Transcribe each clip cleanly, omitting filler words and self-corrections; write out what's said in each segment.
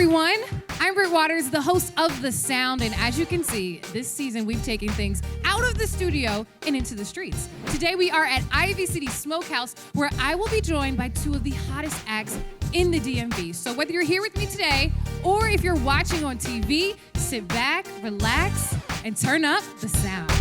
everyone. I'm Britt Waters, the host of The Sound, and as you can see, this season we've taken things out of the studio and into the streets. Today we are at Ivy City Smokehouse, where I will be joined by two of the hottest acts in the DMV. So whether you're here with me today or if you're watching on TV, sit back, relax, and turn up the sound.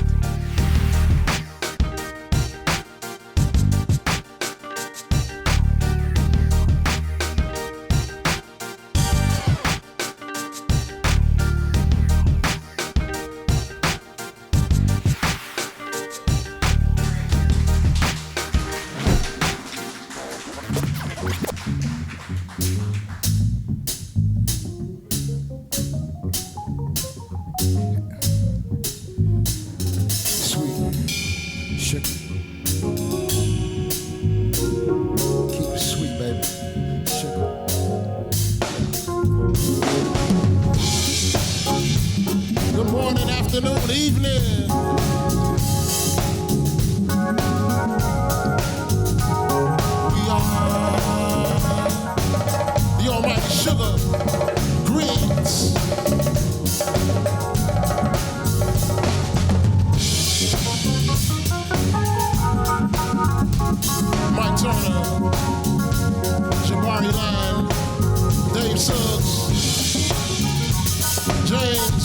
Suga Grits. Mike Turner, Jabari Line, Dave Suggs, James.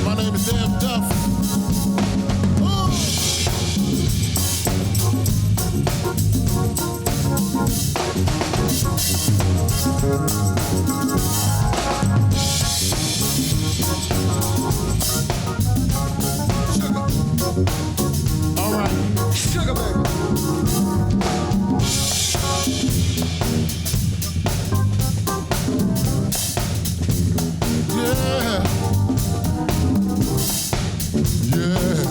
My name is Dave Duff. All right, Sugar baby. Yeah, yeah.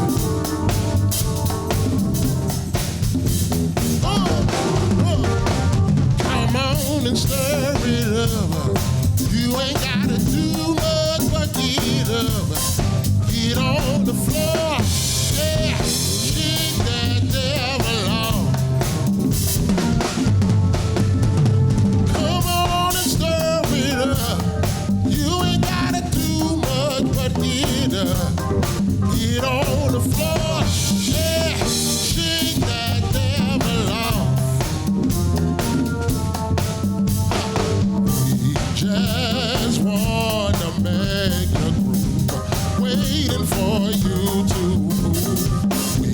Come on and stir it up. You ain't gotta do much but get up. Get on the floor. Yeah, shake that devil off. Come on and stir it up. You ain't gotta do much but get up. Get on the floor. Yeah, shake that devil off. We just wanna make a groove, waiting for you to move. We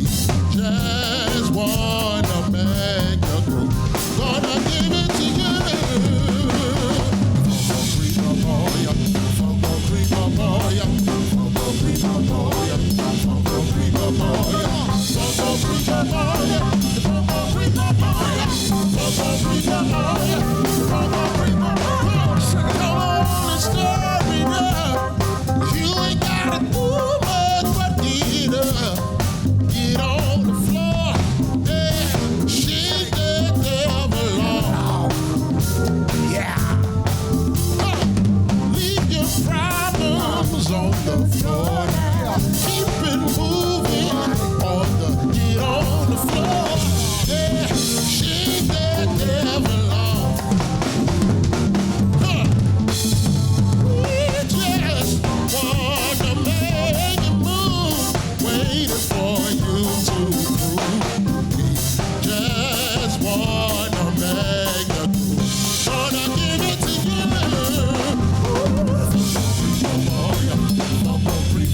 just wanna make a groove, gonna give it to you. Creep up on ya, creep up on ya, creep up on ya, creep up on ya, creep up on ya, creep up on ya, creep up on ya, creep up on ya. Come on and stir it up. You ain't gotta do much but get up. Get on the floor. Yeah, shake the devil off. Yeah. Leave your problems on the floor. Keep it moving get on the floor. Yeah, shake that devil off. We just wanna make a move, waiting for you to move. We just wanna make a move, gonna give it to you. Creep up on ya, creep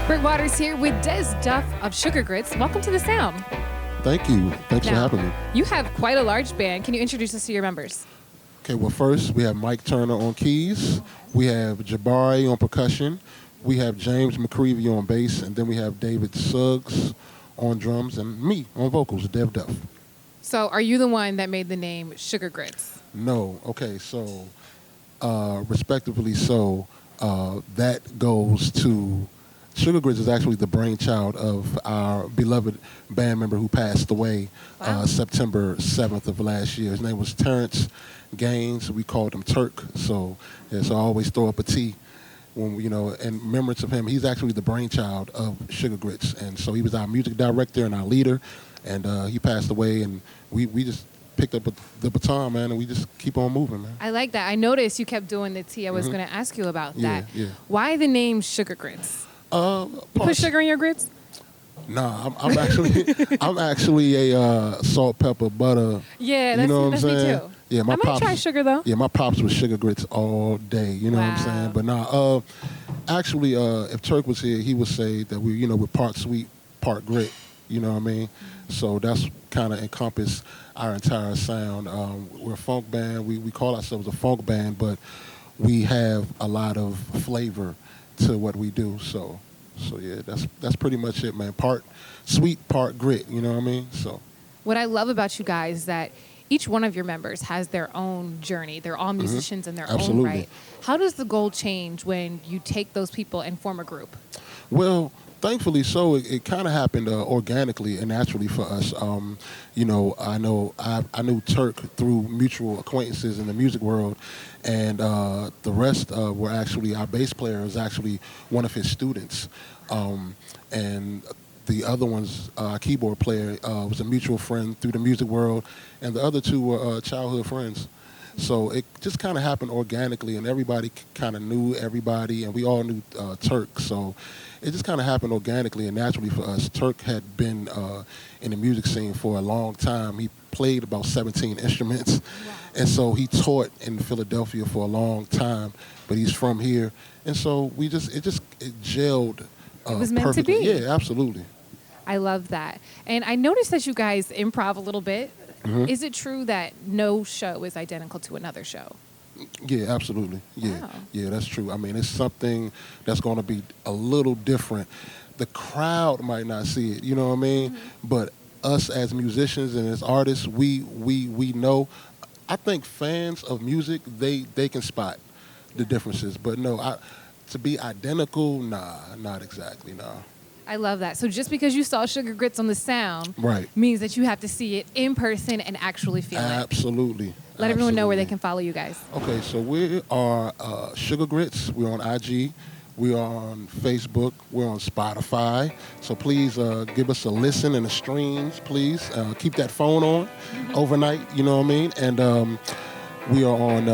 Britt Waters here with Des Duff of Suga Grits. Welcome to the Sound. Thank you. Thanks for Now, having me. You have quite a large band. Can you introduce us to your members? Okay, well, first we have Mike Turner on keys. We have Jabari on percussion. We have James McCreevy on bass. And then we have David Suggs on drums and me on vocals, Dev Duff. So are you the one that made the name Suga Grits? No. Okay, so respectively so, that goes to... Suga Grits is actually the brainchild of our beloved band member who passed away September 7th of last year. His name was Terrence Gaines. We called him Turk. So I always throw up a T when in remembrance of him. He's actually the brainchild of Suga Grits, and so he was our music director and our leader. And he passed away, and we just picked up the baton, man, and we just keep on moving, man. I like that. I noticed you kept doing the T. I was going to ask you about that. Yeah. Why the name Suga Grits? You put Plus- sugar in your grits? Nah, I'm actually a salt, pepper, butter. Yeah, you know what I'm that's saying? me too. Yeah, I might try sugar though. Yeah, my pops was Suga Grits all day. You know what I'm saying? But nah, actually, if Turk was here, he would say that we're part sweet, part grit. You know what I mean? So that's kind of encompass our entire sound. We're a funk band. We call ourselves a funk band, but we have a lot of flavor to what we do. So yeah, that's pretty much it, man. Part sweet, part grit, you know what I mean? So what I love about you guys is that each one of your members has their own journey. They're all musicians in their own right. How does the goal change when you take those people and form a group? Well, thankfully so. It kind of happened organically and naturally for us. I knew Turk through mutual acquaintances in the music world, and the rest were actually, our bass player is actually one of his students. And the other one's keyboard player was a mutual friend through the music world, and the other two were childhood friends. So it just kind of happened organically, and everybody kind of knew everybody, and we all knew Turk. So it just kind of happened organically and naturally for us. Turk had been in the music scene for a long time. He played about 17 instruments, and so he taught in Philadelphia for a long time, but he's from here. And so it gelled it was meant perfectly. to be. Yeah, absolutely. I love that. And I noticed that you guys improv a little bit. Is it true that no show is identical to another show? Yeah, absolutely. Yeah, Wow. Yeah, that's true. I mean, it's something that's going to be a little different. The crowd might not see it, you know what I mean? But us as musicians and as artists, we know. I think fans of music, they can spot the differences. But no, to be identical, nah, not exactly, nah. I love that. So just because you saw Suga Grits on the Sound Right. means that you have to see it in person and actually feel it. Absolutely. Let everyone know where they can follow you guys. Okay, so we are Suga Grits. We're on IG. We are on Facebook. We're on Spotify. So please give us a listen and a streams, please. Keep that phone on overnight, you know what I mean? And we are on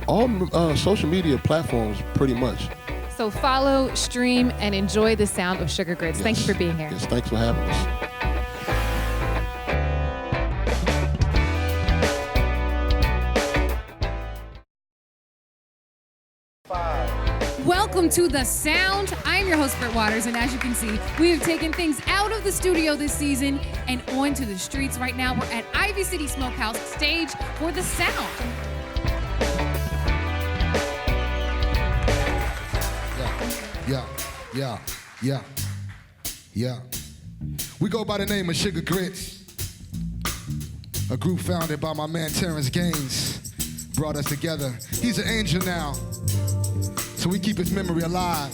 all social media platforms pretty much. So follow, stream, and enjoy the sound of Suga Grits. Yes. Thank you for being here. Yes, thanks for having us. Welcome to The Sound. I'm your host, Britt Waters, and as you can see, we have taken things out of the studio this season and onto the streets. Right now, we're at Ivy City Smokehouse, stage for The Sound. Yeah. We go by the name of Suga Grits, a group founded by my man Terrence Gaines. Brought us together. He's an angel now, so we keep his memory alive.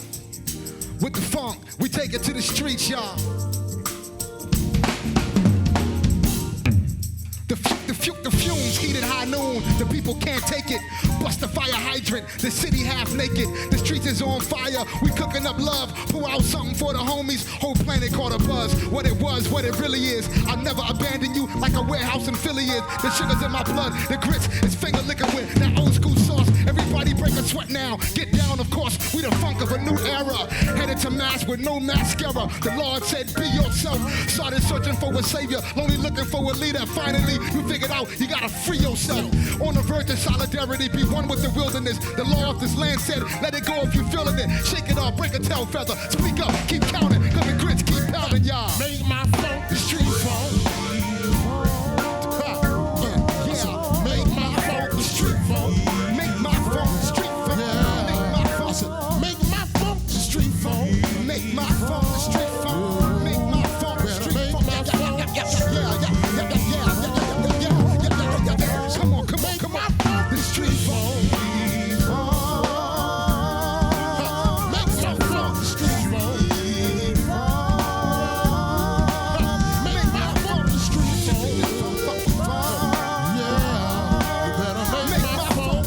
With the funk, we take it to the streets, y'all. The fumes heated high noon. The people can't take it. Bust the fire hydrant. The city half naked. The streets is on fire. We cooking up love. Pour out something for the homies. Whole planet caught a buzz. What it was, what it really is. I'll never abandon you like a warehouse in Philly is. The sugar's in my blood. The grits is finger licking with that old school sauce. Everybody break a sweat now. Get down, of course. We the funk of a new era. Headed to mask with no mascara. The Lord said, be yourself. Started searching for a savior, lonely looking for a leader. Finally, you figured out you gotta free yourself. On the verge of solidarity, be one with the wilderness. The law of this land said, let it go if you're feeling it. Shake it off, break a tail feather. Speak up, keep counting, cause the grits keep pounding, y'all. Make my funk the street funk. Make my funk the street funk. Make my funk the street funk. Make my funk the street funk. Make my funk the street funk. Make my funk the street funk. Come on, come on, come on. The street funk. Make my funk the street funk. Make my funk the street funk. Yeah, you better make my funk.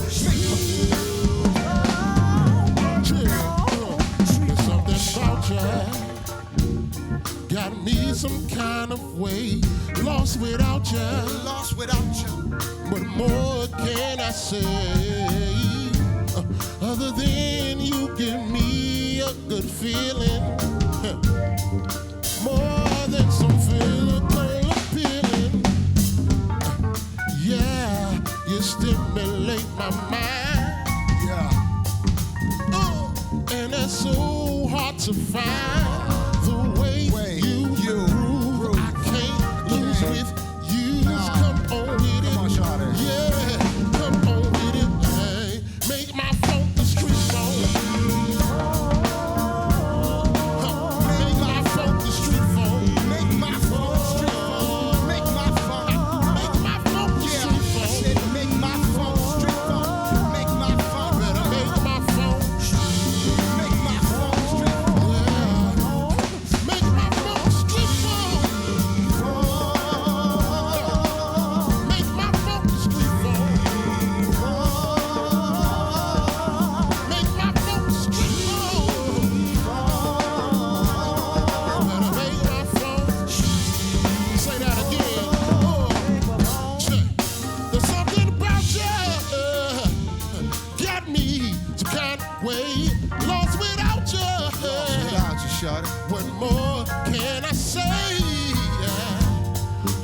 There's something about you. Got me some kind of way. Lost without you. Lost without you. What more can I say? Other than you give me a good feeling. More than some physical appealing. Yeah, you stimulate my mind. Yeah. And that's so hard to find. The way you groove, I can't lose with you. Come on with it. Yeah, come on with it. Hey, make my funk the street funk. Make my funk the street funk. Make my funk the street funk. Make my funk. Make my funk the Yeah, street I funk. said make my funk the street funk. Make my funk. Better make my funk. Make my funk the street funk. Make my funk the street funk. Make my funk the street funk. Make my funk the street funk. Better make my funk. Say that again. There's something about you. Got me some kind of way. Lost without you. Without you, shawty. What more can I say?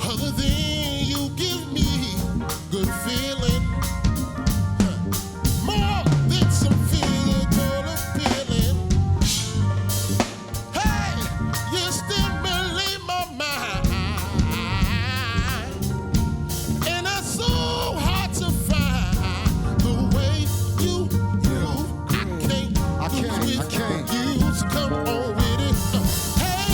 Other than you give me good feeling. More than some physical appealing. Hey, you stimulate my mind. And that's so hard to find. The way you move, I can't lose with you. So come on with it. Hey,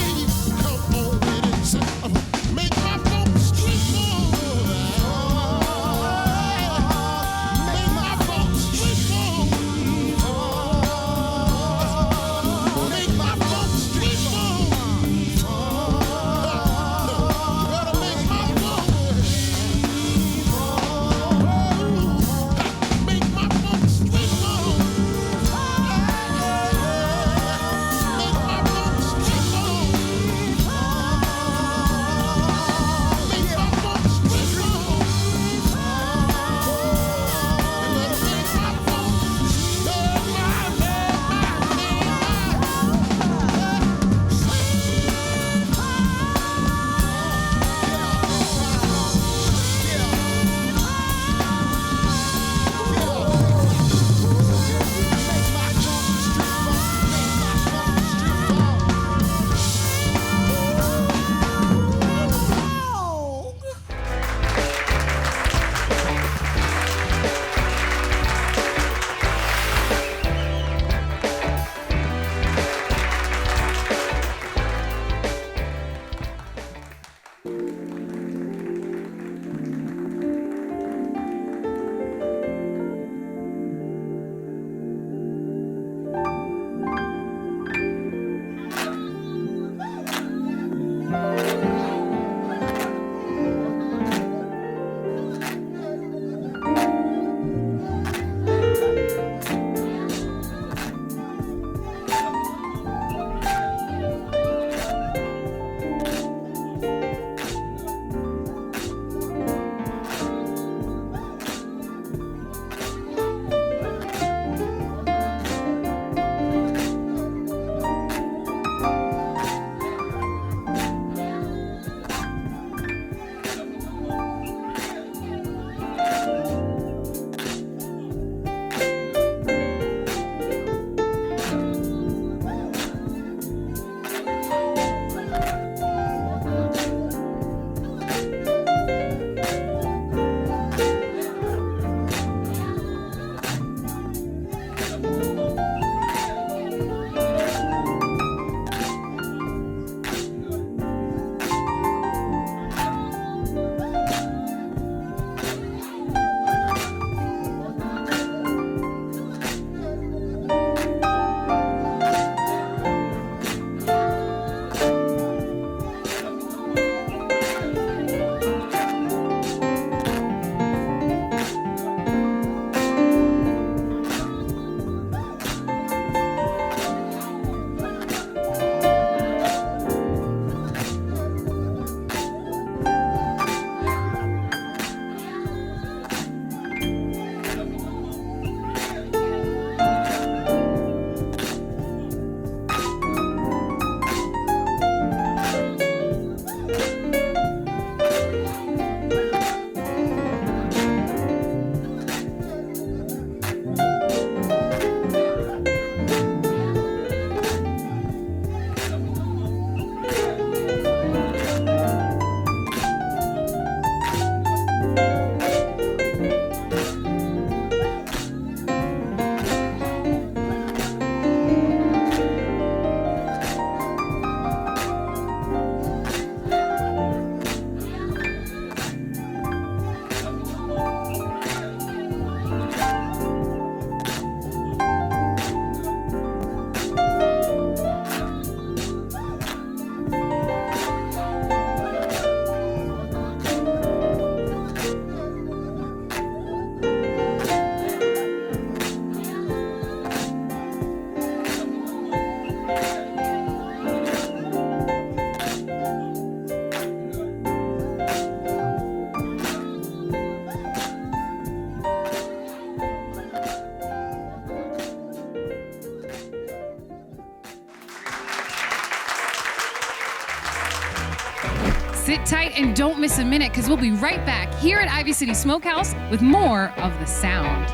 Sit tight and don't miss a minute because we'll be right back here at Ivy City Smokehouse with more of the sound.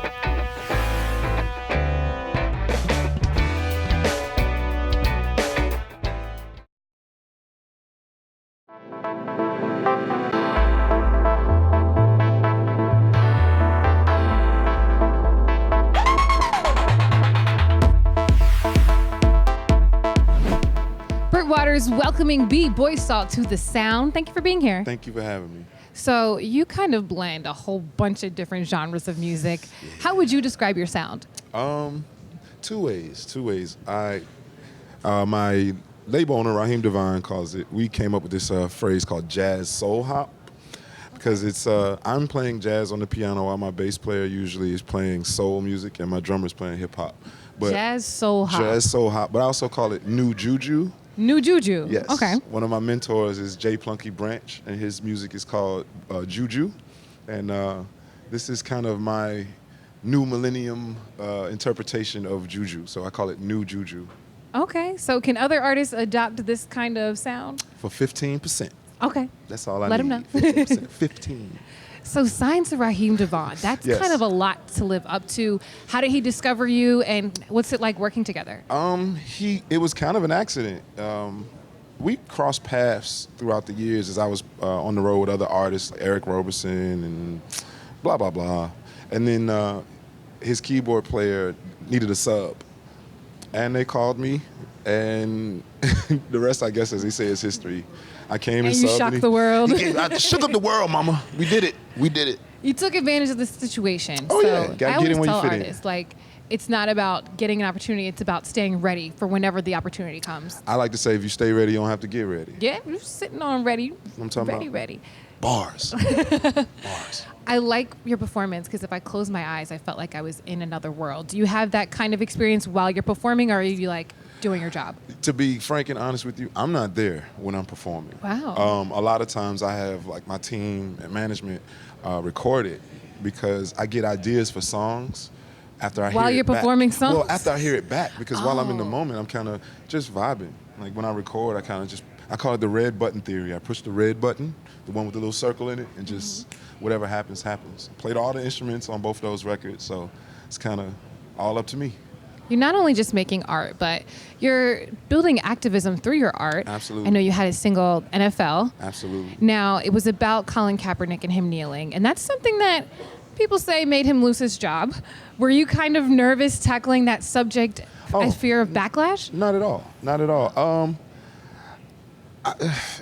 Britt Waters welcoming Boisseau to the sound. Thank you for being here. Thank you for having me. So you kind of blend a whole bunch of different genres of music. How would you describe your sound? Two ways. My label owner, Raheem Devine, calls it, we came up with this phrase called jazz soul hop, because it's, I'm playing jazz on the piano while my bass player usually is playing soul music and my drummer's playing hip hop. Jazz soul hop. Jazz soul hop, but I also call it new juju. New juju. Yes. Okay. One of my mentors is Jay Plunky Branch, and his music is called Juju. And this is kind of my new millennium interpretation of juju. So I call it new juju. Okay. So can other artists adopt this kind of sound? For 15%. Okay. That's all I Let need. him know. 15%. 15. So signed to Raheem Devine. That's Yes. kind of a lot to live up to. How did he discover you, and what's it like working together? It was kind of an accident. We crossed paths throughout the years as I was on the road with other artists, like Eric Roberson and blah, blah, blah. And then his keyboard player needed a sub. And they called me, and the rest, I guess, as they say, is history. I came and you subbed. shocked the world. I shook up the world, mama. We did it. You took advantage of the situation. Oh, so yeah. Gotta I get always in where you tell fit in. artists, like, it's not about getting an opportunity. It's about staying ready for whenever the opportunity comes. I like to say, if you stay ready, you don't have to get ready. Yeah, you're sitting on ready. I'm talking about. Ready. Bars. Bars. I like your performance because if I close my eyes, I felt like I was in another world. Do you have that kind of experience while you're performing, or are you like doing your job? To be frank and honest with you, I'm not there when I'm performing. Wow. A lot of times I have like my team and management record it because I get ideas for songs after I hear it While you're back. performing songs? Well, after I hear it back, because while I'm in the Oh. moment, I'm kind of just vibing. Like when I record, I call it the red button theory. I push the red button, the one with the little circle in it, and just whatever happens, happens. Played all the instruments on both those records, so it's kind of all up to me. You're not only just making art, but you're building activism through your art. Absolutely. I know you had a single, NFL. Absolutely. Now, it was about Colin Kaepernick and him kneeling, and that's something that people say made him lose his job. Were you kind of nervous tackling that subject as fear of backlash? Not at all. Not at all.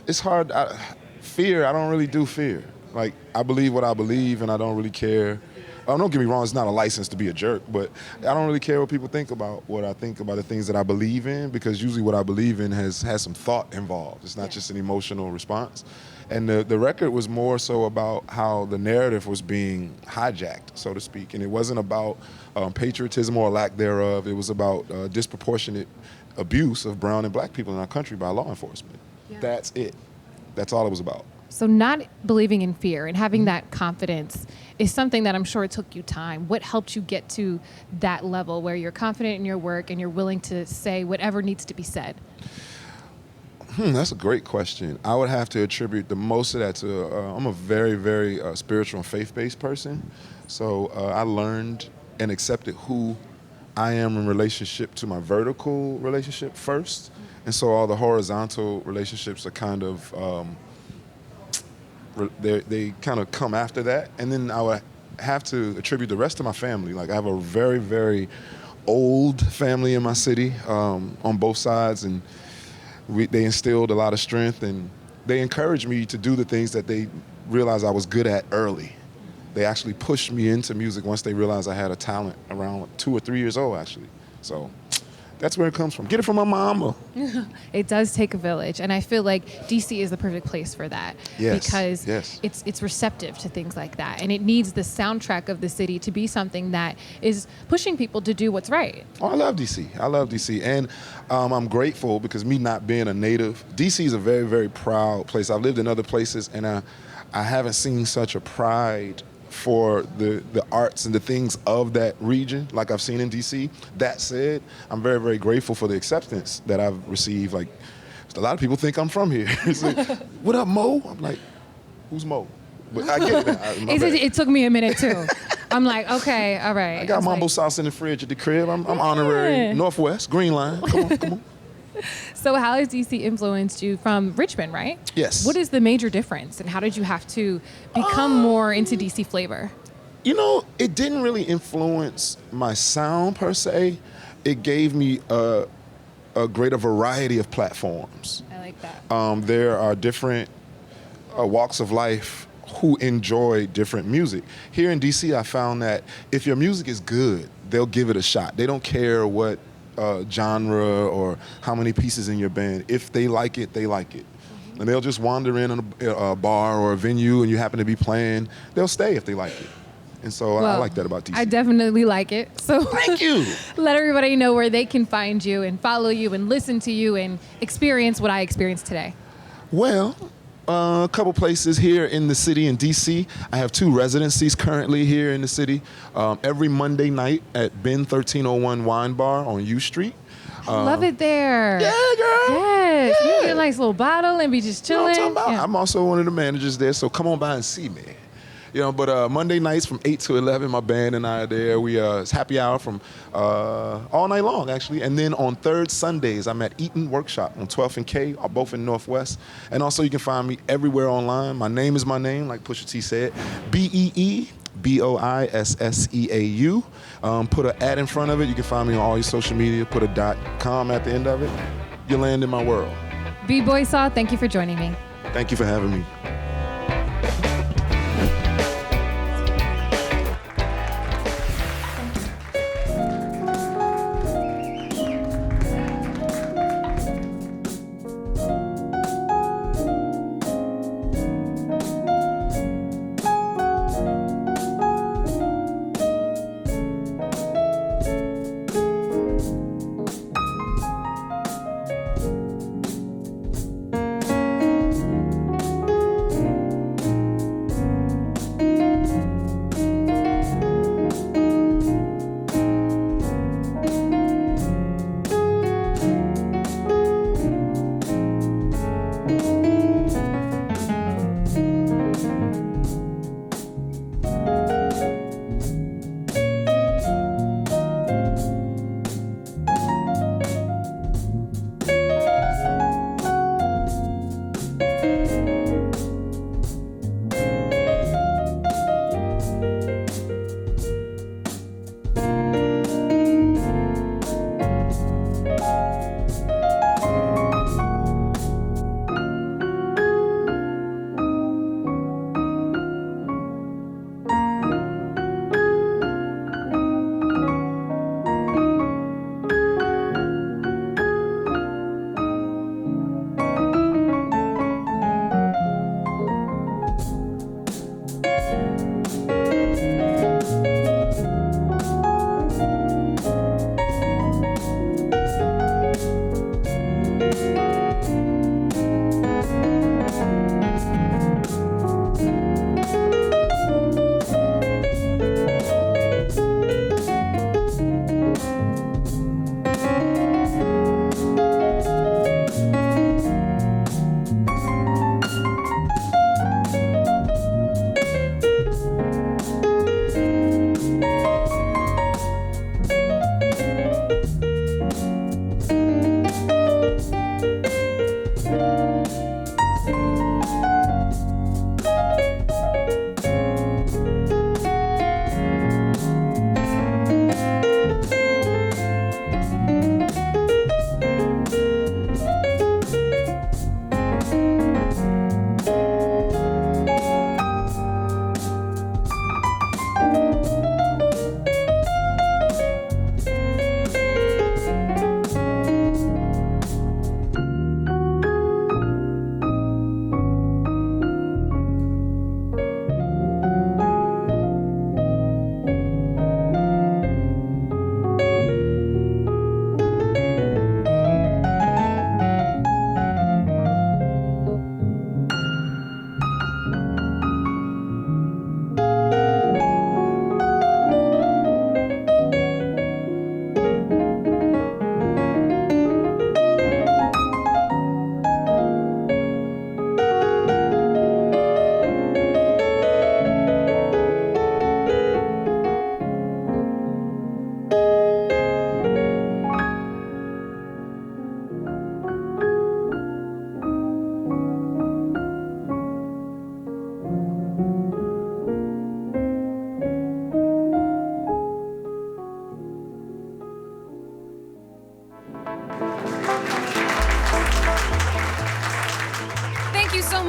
It's hard. Fear, I don't really do fear. Like, I believe what I believe, and I don't really care. Don't get me wrong, it's not a license to be a jerk, but I don't really care what people think about what I think about the things that I believe in, because usually what I believe in has some thought involved. It's not just an emotional response. And the record was more so about how the narrative was being hijacked, so to speak. And it wasn't about patriotism or lack thereof. It was about disproportionate abuse of brown and black people in our country by law enforcement. Yeah. That's it. That's all it was about. So not believing in fear and having that confidence is something that I'm sure it took you time. What helped you get to that level where you're confident in your work and you're willing to say whatever needs to be said? That's a great question. I would have to attribute the most of that to, I'm a very, very spiritual and faith-based person. So I learned and accepted who I am in relationship to my vertical relationship first. And so all the horizontal relationships are kind of, they kind of come after that. And then I would have to attribute the rest of my family. Like I have a very, very old family in my city on both sides, and they instilled a lot of strength, and they encouraged me to do the things that they realized I was good at early. They actually pushed me into music once they realized I had a talent around 2 or 3 years old, actually. So that's where it comes from. Get it from my mama. It does take a village, and I feel like DC is the perfect place for that. Yes, Because yes. it's receptive to things like that, and it needs the soundtrack of the city to be something that is pushing people to do what's right. Oh, I love DC. And I'm grateful because me not being a native, DC is a very, very proud place. I've lived in other places, and I haven't seen such a pride for the arts and the things of that region like I've seen in DC. That said, I'm very, very grateful for the acceptance that I've received. Like A lot of people think I'm from here. It's like, what up, Mo? I'm like, who's Mo? But I get it now. It took me a minute too. I'm like, okay, all right. I got mambo like, sauce in the fridge at the crib. I'm honorary. Northwest, Green Line. Come on. So how has DC influenced you from Richmond, right? Yes. What is the major difference, and how did you have to become more into DC flavor? You know, it didn't really influence my sound per se. It gave me a greater variety of platforms. I like that. There are different walks of life who enjoy different music. Here in DC, I found that if your music is good, they'll give it a shot. They don't care what genre or how many pieces in your band. If they like it, they like it. Mm-hmm. And they'll just wander in on a bar or a venue and you happen to be playing, they'll stay if they like it. And so I like that about DC. I definitely like it. So thank you. Let everybody know where they can find you and follow you and listen to you and experience what I experienced today. Well, a couple places here in the city in DC. I have 2 residencies currently here in the city. Every Monday night at Ben 1301 Wine Bar on U Street. I love it there. Yeah, girl. Yes. Yeah. You get a nice little bottle and be just You know chilling. what I'm talking about? Yeah. I'm also one of the managers there, so come on by and see me. You know, but Monday nights from 8 to 11, my band and I are there. It's happy hour from all night long, actually. And then on third Sundays, I'm at Eaton Workshop on 12th and K, both in Northwest. And also you can find me everywhere online. My name is my name, like Pusha T said, BeeBoisseau. Put an ad in front of it. You can find me on all your social media. Put a .com at the end of it. You land in my world. Boisseau, thank you for joining me. Thank you for having me.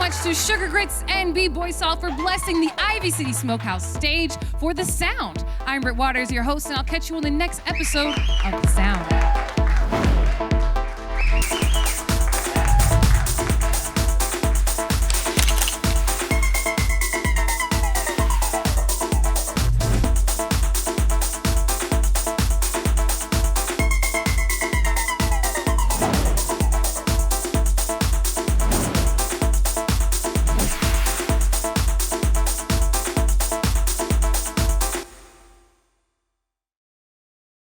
much to Suga Grits and Boisseau for blessing the Ivy City Smokehouse stage for The Sound. I'm Britt Waters, your host, and I'll catch you on the next episode of The Sound.